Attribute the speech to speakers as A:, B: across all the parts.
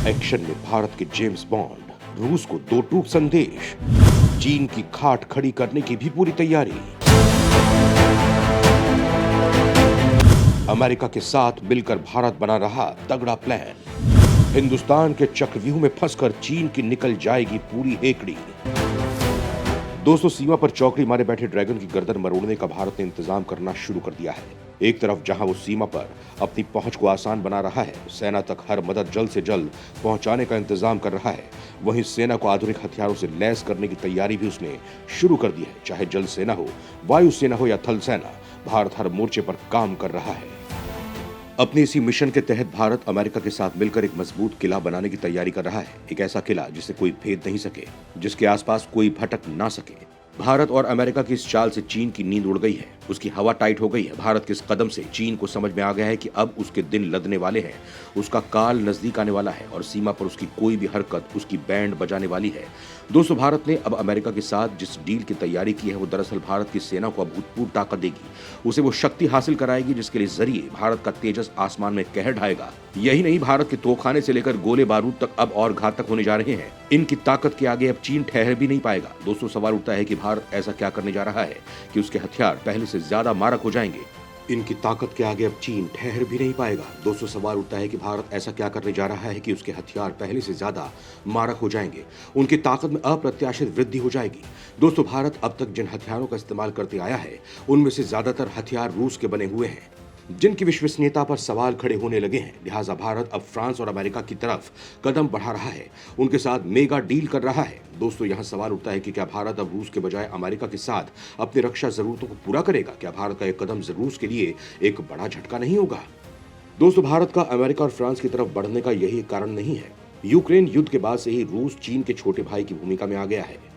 A: Action में भारत के James bond, रूस को दो टूक संदेश, चीन की खाट खड़ी करने की भी पूरी तैयारी। अमेरिका के साथ मिलकर भारत बना रहा तगड़ा प्लान। हिंदुस्तान के चक्रव्यूह में फंसकर चीन की निकल जाएगी पूरी हेकड़ी। दोस्तों, सीमा पर चौकड़ी मारे बैठे ड्रैगन की गर्दन मरोड़ने का भारत ने इंतजाम करना शुरू कर दिया है। एक तरफ जहां वो सीमा पर अपनी पहुंच को आसान बना रहा है, सेना तक हर मदद जल्द से जल्द पहुंचाने का इंतजाम कर रहा है, वहीं सेना को आधुनिक हथियारों से लैस करने की तैयारी भी उसने शुरू कर दी है। चाहे जल सेना हो, वायु सेना हो या थल सेना, भारत हर मोर्चे पर काम कर रहा है। अपने इसी मिशन के तहत भारत अमेरिका के साथ मिलकर एक मजबूत किला बनाने की तैयारी कर रहा है। एक ऐसा किला जिसे कोई भेद नहीं सके, जिसके आसपास कोई भटक ना सके। भारत और अमेरिका की इस चाल से चीन की नींद उड़ गई है, उसकी हवा टाइट हो गई है। भारत के इस कदम से चीन को समझ में आ गया है कि अब उसके दिन लदने वाले हैं, उसका काल नजदीक आने वाला है और सीमा पर उसकी कोई भी हरकत उसकी बैंड बजाने वाली है। दोस्तों, भारत ने अब अमेरिका के साथ जिस डील की तैयारी की है, वो दरअसल भारत की सेना को अभूतपूर्व ताकत देगी। उसे वो शक्ति हासिल कराएगी जिसके लिए जरिए भारत का तेजस आसमान में कहर ढाएगा। यही नहीं, भारत के तोपखाने से लेकर गोले बारूद तक अब और घातक होने जा रहे हैं। इनकी ताकत के आगे अब चीन ठहर भी नहीं पाएगा। दोस्तों, सवाल उठता है कि भारत ऐसा क्या करने जा रहा है कि उसके हथियार पहले से ज्यादा मारक हो जाएंगे। इनकी ताकत के आगे अब चीन ठहर भी नहीं पाएगा। दोस्तों, सवाल उठता है कि भारत ऐसा क्या करने जा रहा है कि उसके हथियार पहले से ज्यादा मारक हो जाएंगे, उनकी ताकत में अप्रत्याशित वृद्धि हो जाएगी। दोस्तों, भारत अब तक जिन हथियारों का इस्तेमाल करते आया है, उनमें से ज्यादातर हथियार रूस के बने हुए हैं, जिनकी विश्वसनीयता पर सवाल खड़े होने लगे हैं। लिहाजा भारत अब फ्रांस और अमेरिका की तरफ कदम बढ़ा रहा है, उनके साथ मेगा डील कर रहा है। दोस्तों, यहां सवाल उठता है कि क्या भारत अब रूस के बजाय अमेरिका के साथ अपनी रक्षा जरूरतों को पूरा करेगा? क्या भारत का यह कदम रूस के लिए एक बड़ा झटका नहीं होगा? दोस्तों, भारत का अमेरिका और फ्रांस की तरफ बढ़ने का यही कारण नहीं है। यूक्रेन युद्ध के बाद से ही रूस चीन के छोटे भाई की भूमिका में आ गया है।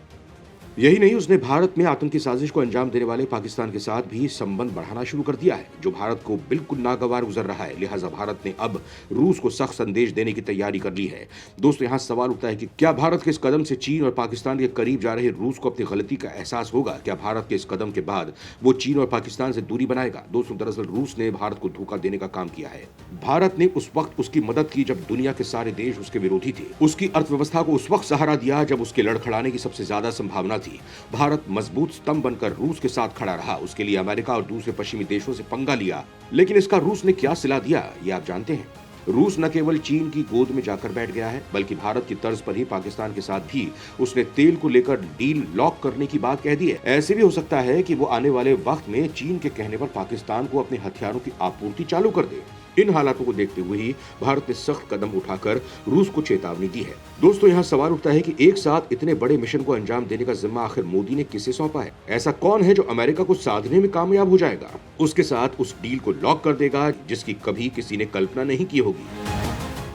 A: यही नहीं, उसने भारत में आतंकी साजिश को अंजाम देने वाले पाकिस्तान के साथ भी संबंध बढ़ाना शुरू कर दिया है, जो भारत को बिल्कुल नागवार गुजर रहा है। लिहाजा भारत ने अब रूस को सख्त संदेश देने की तैयारी कर ली है। दोस्तों, यहाँ सवाल उठता है कि क्या भारत के इस कदम से चीन और पाकिस्तान के करीब जा रहे रूस को अपनी गलती का एहसास होगा? क्या भारत के इस कदम के बाद वो चीन और पाकिस्तान से दूरी बनाएगा? दोस्तों, दरअसल रूस ने भारत को धोखा देने का काम किया है। भारत ने उस वक्त उसकी मदद की जब दुनिया के सारे देश उसके विरोधी थे। उसकी अर्थव्यवस्था को उस वक्त सहारा दिया जब उसके लड़खड़ाने की सबसे ज्यादा संभावना थी। भारत मजबूत स्तंभ बनकर रूस के साथ खड़ा रहा। उसके लिए अमेरिका और दूसरे पश्चिमी देशों से पंगा लिया, लेकिन इसका रूस ने क्या सिला दिया, ये आप जानते हैं। रूस न केवल चीन की गोद में जाकर बैठ गया है, बल्कि भारत की तर्ज पर ही पाकिस्तान के साथ भी उसने तेल को लेकर डील लॉक करने की बात कह दी है। ऐसे भी हो सकता है कि वो आने वाले वक्त में चीन के कहने पर पाकिस्तान को अपने हथियारों की आपूर्ति चालू कर दे। इन हालातों को देखते हुए ही भारत ने सख्त कदम उठाकर रूस को चेतावनी दी है। दोस्तों, यहाँ सवाल उठता है कि एक साथ इतने बड़े मिशन को अंजाम देने का जिम्मा आखिर मोदी ने किसे सौंपा है? ऐसा कौन है जो अमेरिका को साधने में कामयाब हो जाएगा, उसके साथ उस डील को लॉक कर देगा जिसकी कभी किसी ने कल्पना नहीं की होगी?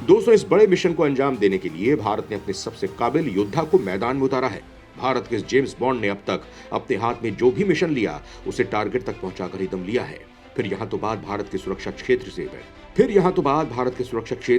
A: दोस्तों, इस बड़े मिशन को अंजाम देने के लिए भारत ने अपने सबसे काबिल योद्धा को मैदान में उतारा है। भारत के जेम्स बॉन्ड ने अब तक अपने हाथ में जो भी मिशन लिया, उसे टारगेट तक पहुंचाकर ही दम लिया है। फिर यहाँ तो बात भारत के सुरक्षा क्षेत्र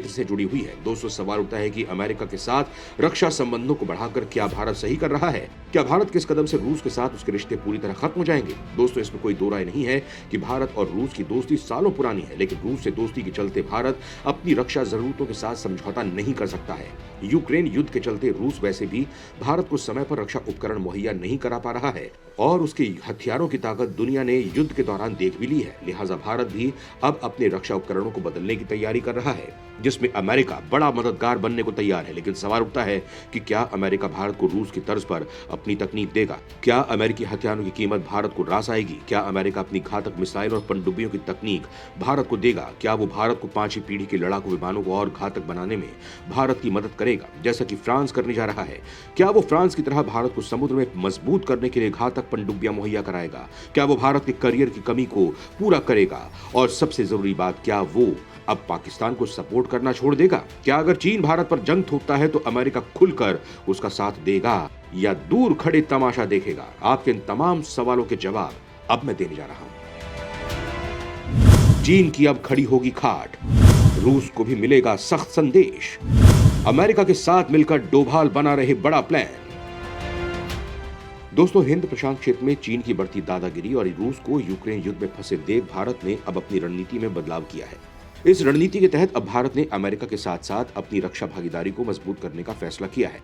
A: से जुड़ी हुई है। दोस्तों, सवाल उठता है कि अमेरिका के साथ रक्षा संबंधों को बढ़ाकर क्या भारत सही कर रहा है? क्या भारत के इस कदम से रूस के साथ उसके रिश्ते पूरी तरह खत्म हो जाएंगे? दोस्तों, इसमें कोई दो राय नहीं है कि भारत और रूस की दोस्ती सालों पुरानी है, लेकिन रूस से दोस्ती के चलते भारत अपनी रक्षा जरूरतों के साथ समझौता नहीं कर सकता है। यूक्रेन युद्ध के चलते रूस वैसे भी भारत को समय पर रक्षा उपकरण मुहैया नहीं करा पा रहा है और उसके हथियारों की ताकत दुनिया ने युद्ध के दौरान देख भी ली है। लिहाजा भारत भी अब अपने रक्षा उपकरणों को बदलने की तैयारी कर रहा है, जिसमें अमेरिका बड़ा मददगार बनने को तैयार है। लेकिन सवाल उठता है कि क्या अमेरिका भारत को रूस की तर्ज पर अपनी तकनीक देगा? क्या अमेरिकी हथियारों की कीमत भारत को रास आएगी? क्या अमेरिका अपनी घातक मिसाइल और पनडुब्बियों की तकनीक भारत को देगा? क्या वो भारत को 5वीं पीढ़ी के लड़ाकू विमानों को और घातक बनाने में भारत की मदद करेगा, जैसा कि फ्रांस करने जा रहा है? क्या वो फ्रांस की तरह भारत को समुद्र में मजबूत करने के लिए घातक पनडुब्बियां मुहैया कराएगा? क्या वो भारत के करियर की कमी को पूरा करेगा? और सबसे जरूरी बात, क्या वो अब पाकिस्तान को सपोर्ट करना छोड़ देगा? क्या अगर चीन भारत पर जंग थोपता है तो अमेरिका खुलकर उसका साथ देगा या दूर खड़े तमाशा देखेगा? आपके इन तमाम सवालों के जवाब अब मैं देने जा रहा हूं। चीन की अब खड़ी होगी खाट, रूस को भी मिलेगा सख्त संदेश, अमेरिका के साथ मिलकर डोभाल बना रहे बड़ा प्लान। दोस्तों, हिंद प्रशांत क्षेत्र में चीन की बढ़ती दादागिरी और रूस को यूक्रेन युद्ध में फंसे देख भारत ने अब अपनी रणनीति में बदलाव किया है। इस रणनीति के तहत अब भारत ने अमेरिका के साथ साथ अपनी रक्षा भागीदारी को मजबूत करने का फैसला किया है।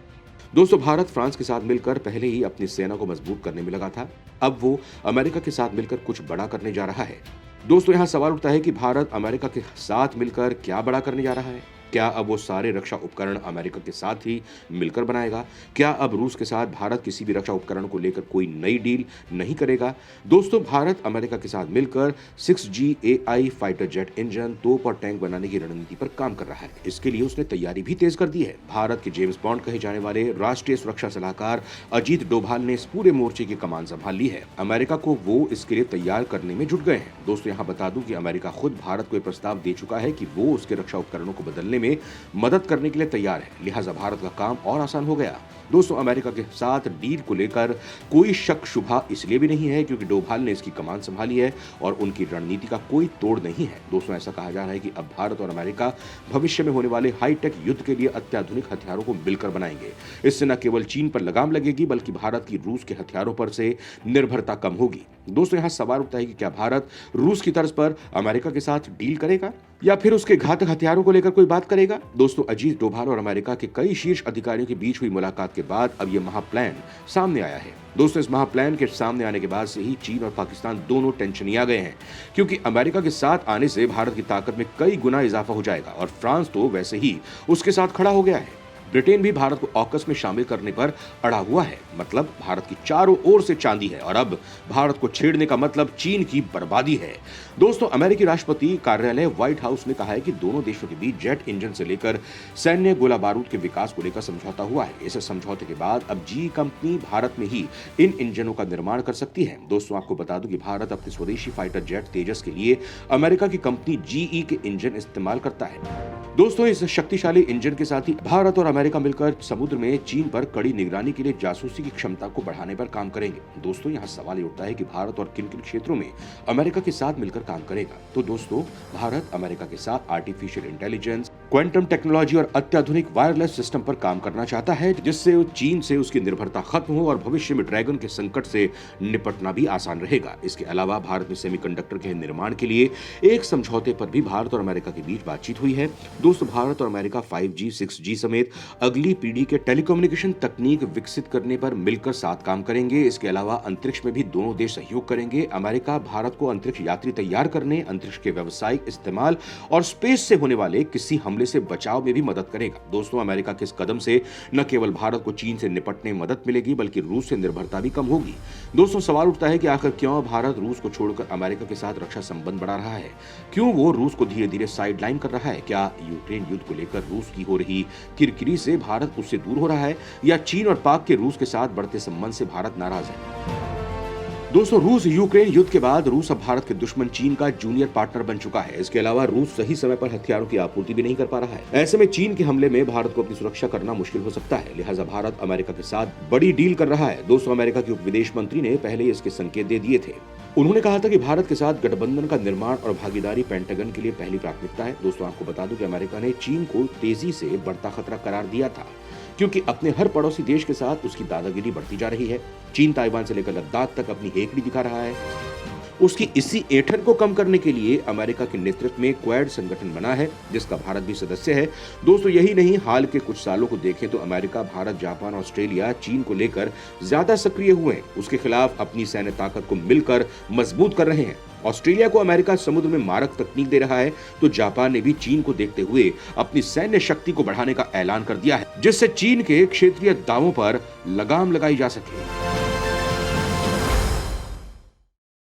A: दोस्तों, भारत फ्रांस के साथ मिलकर पहले ही अपनी सेना को मजबूत करने में लगा था। अब वो अमेरिका के साथ मिलकर कुछ बड़ा करने जा रहा है। दोस्तों, यहाँ सवाल उठता है कि भारत अमेरिका के साथ मिलकर क्या बड़ा करने जा रहा है। क्या अब वो सारे रक्षा उपकरण अमेरिका के साथ ही मिलकर बनाएगा? क्या अब रूस के साथ भारत किसी भी रक्षा उपकरण को लेकर कोई नई डील नहीं करेगा? दोस्तों, भारत अमेरिका के साथ मिलकर 6GAI फाइटर जेट इंजन, तोप और टैंक बनाने की रणनीति पर काम कर रहा है। इसके लिए उसने तैयारी भी तेज कर दी है। भारत के जेम्स बॉन्ड कहे जाने वाले राष्ट्रीय सुरक्षा सलाहकार अजीत डोभाल ने इस पूरे मोर्चे की कमान संभाल ली है। अमेरिका को वो इसके लिए तैयार करने में जुट गए हैं। दोस्तों, यहाँ बता दूं कि अमेरिका खुद भारत को प्रस्ताव दे चुका है कि वो उसके रक्षा उपकरणों को बदलने में मदद करने के लिए तैयार है। लिहाजा भारत का काम और आसान हो गया। दोस्तों, अमेरिका के साथ डील को लेकर कोई शक शुबा इसलिए भी नहीं है क्योंकि डोभाल ने इसकी कमान संभाली है और उनकी रणनीति का कोई तोड़ नहीं है। दोस्तों, ऐसा कहा जा रहा है कि अब भारत और अमेरिका भविष्य में होने वाले हाईटेक युद्ध के लिए अत्याधुनिक हथियारों को मिलकर बनाएंगे। इससे न केवल चीन पर लगाम लगेगी बल्कि भारत की रूस के हथियारों पर से निर्भरता कम होगी। दोस्तों, यहाँ सवाल उठता है कि क्या भारत रूस की तर्ज पर अमेरिका के साथ डील करेगा या फिर उसके घातक हथियारों को लेकर कोई बात करेगा? दोस्तों, अजीत डोभाल और अमेरिका के कई शीर्ष अधिकारियों के बीच हुई मुलाकात के बाद अब यह महाप्लान सामने आया है। दोस्तों, इस महाप्लान के सामने आने के बाद से ही चीन और पाकिस्तान दोनों टेंशन आ गए हैं क्योंकि अमेरिका के साथ आने से भारत की ताकत में कई गुना इजाफा हो जाएगा और फ्रांस तो वैसे ही उसके साथ खड़ा हो गया है। ब्रिटेन भी भारत को ऑकस में शामिल करने पर अड़ा हुआ है। मतलब भारत की चारों ओर से चांदी है और अब भारत को छेड़ने का मतलब चीन की बर्बादी है। दोस्तों, अमेरिकी राष्ट्रपति कार्यालय व्हाइट हाउस ने कहा है कि दोनों देशों के बीच जेट इंजन से लेकर सैन्य गोला बारूद के विकास को लेकर समझौता हुआ है। इस समझौते के बाद अब जी कंपनी भारत में ही इन इंजनों का निर्माण कर सकती है। दोस्तों, आपको बता दूं कि भारत अपने स्वदेशी फाइटर जेट तेजस के लिए अमेरिका की कंपनी GE के इंजन इस्तेमाल करता है। दोस्तों, इस शक्तिशाली इंजन के साथ ही भारत और अमेरिका मिलकर समुद्र में चीन पर कड़ी निगरानी के लिए जासूसी की क्षमता को बढ़ाने पर काम करेंगे। दोस्तों, यहाँ सवाल ये उठता है कि भारत और किन किन क्षेत्रों में अमेरिका के साथ मिलकर काम करेगा। तो दोस्तों, भारत अमेरिका के साथ आर्टिफिशियल इंटेलिजेंस, क्वांटम टेक्नोलॉजी और अत्याधुनिक वायरलेस सिस्टम पर काम करना चाहता है जिससे चीन से उसकी निर्भरता खत्म हो और भविष्य में ड्रैगन के संकट से निपटना भी आसान रहेगा। इसके अलावा भारत में सेमीकंडक्टर के निर्माण के लिए एक समझौते पर भी भारत और अमेरिका के बीच बातचीत हुई है। दोस्तों, भारत और अमेरिका 5G, 6G समेत अगली पीढ़ी के टेलीकम्युनिकेशन तकनीक विकसित करने पर मिलकर साथ काम करेंगे। इसके अलावा अंतरिक्ष में भी दोनों देश सहयोग करेंगे। अमेरिका भारत को अंतरिक्ष यात्री तैयार करने, अंतरिक्ष के व्यावसायिक इस्तेमाल और स्पेस से होने वाले किसी हमले से बचाव में भी मदद करेगा। दोस्तों, अमेरिका के इस कदम से न केवल भारत को चीन से निपटने में मदद मिलेगी बल्कि रूस से निर्भरता भी कम होगी। दोस्तों, सवाल उठता है कि आखिर क्यों भारत रूस को छोड़कर अमेरिका के साथ रक्षा संबंध बढ़ा रहा है? क्यों वो रूस को धीरे धीरे साइडलाइन कर रहा है? क्या यूक्रेन युद्ध को लेकर रूस की हो रही किरकिरी से भारत उससे दूर हो रहा है या चीन और पाक के रूस के साथ बढ़ते संबंध से भारत नाराज है? दोस्तों, रूस यूक्रेन युद्ध के बाद रूस अब भारत के दुश्मन चीन का जूनियर पार्टनर बन चुका है। इसके अलावा रूस सही समय पर हथियारों की आपूर्ति भी नहीं कर पा रहा है। ऐसे में चीन के हमले में भारत को अपनी सुरक्षा करना मुश्किल हो सकता है। लिहाजा भारत अमेरिका के साथ बड़ी डील कर रहा है। दोस्तों, अमेरिका के उप विदेश मंत्री ने पहले ही इसके संकेत दे दिए थे। उन्होंने कहा था कि भारत के साथ गठबंधन का निर्माण और भागीदारी पेंटागन के लिए पहली प्राथमिकता है। दोस्तों, आपको बता दूं कि अमेरिका ने चीन को तेजी से बढ़ता खतरा करार दिया था क्योंकि अपने हर पड़ोसी देश के साथ उसकी दादागिरी बढ़ती जा रही है। चीन ताइवान से लेकर लद्दाख तक अपनी हेकड़ी दिखा रहा है। उसकी इसी ऐंठन को कम करने के लिए अमेरिका के नेतृत्व में क्वाड संगठन बना है जिसका भारत भी सदस्य है। दोस्तों, यही नहीं, हाल के कुछ सालों को देखें तो अमेरिका, भारत, जापान, ऑस्ट्रेलिया चीन को लेकर ज्यादा सक्रिय हुए हैं। उसके खिलाफ अपनी सैन्य ताकत को मिलकर मजबूत कर रहे हैं। ऑस्ट्रेलिया को अमेरिका समुद्र में मारक तकनीक दे रहा है तो जापान ने भी चीन को देखते हुए अपनी सैन्य शक्ति को बढ़ाने का ऐलान कर दिया है जिससे चीन के क्षेत्रीय दावों पर लगाम लगाई जा सके।